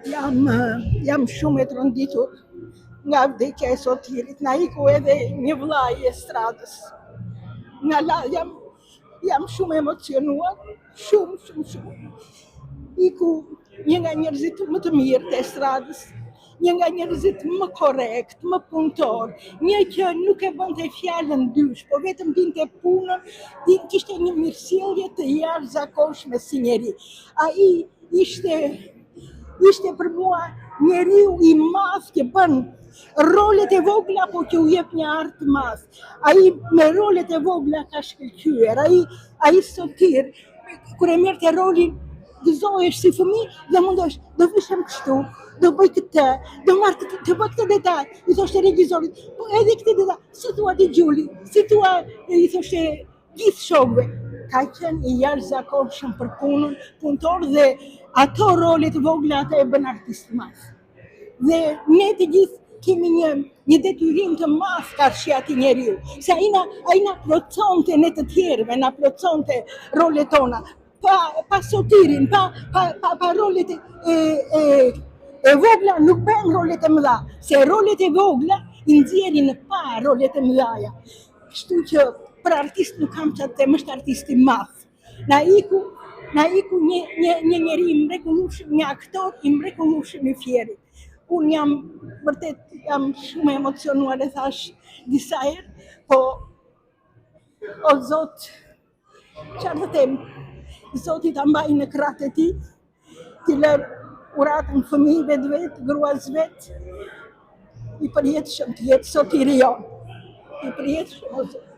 Jam shumë e tronditur nga vdekja e Sotirit. Na iku edhe një vllai i estradës. Jam shumë emocionuar, shumë. Iku një nga njerëzit më të mirë të estradës, një nga njerëzit më korrekt, më punëtor, një që nuk e bënte fjalën dysh, po vetëm dinte punën, kishte një mirësjellje të jashtëzakonshme si njeri. Ai ishte për mua njeriu i madh që bën rolet e vogla po që u jep një art të madh. Ai me rolet e vogla ka shkëlqyer. Ai Sotir kur e merrte rolin gëzohesh si fëmijë dhe mundesh, do vishem kështu, do bëj këtë, do marr të bëj këtë detaj. I thoshte regjisorit, po edhe këtë detaj, si thua ti Gjuli, si thua, i thoshte gjithë shokëve. Ka qenë i jashtëzakonshëm për punën, punëtor dhe ato rolet vogla ata e bën artist madh. Dhe ne të gjithë kemi një detyrim të madh karshi atij njeriu, se ai na plotësonte ne të tjerëve, na plotësonte rolet tona. Pa Sotirin, pa rolet e vogla nuk bën rolet e mëdha, se rolet e vogla i nxjerrin pa rolet e mëdha. Kështu që për artist nuk kam çfarë të them, është artist i madh. Na iku një njeri i mrekullueshëm, një aktor i mrekullueshëm i fjerit. Unë jam shumë emocionuar, e thash disa herë, po o Zot, çfarë të them? Zoti ta mbaj në krahët e tij, t'i lërë uratën fëmijëve të vet, gruas vet, i përjetshëm të jetë Sotiri jon. I përjetshëm o Zot.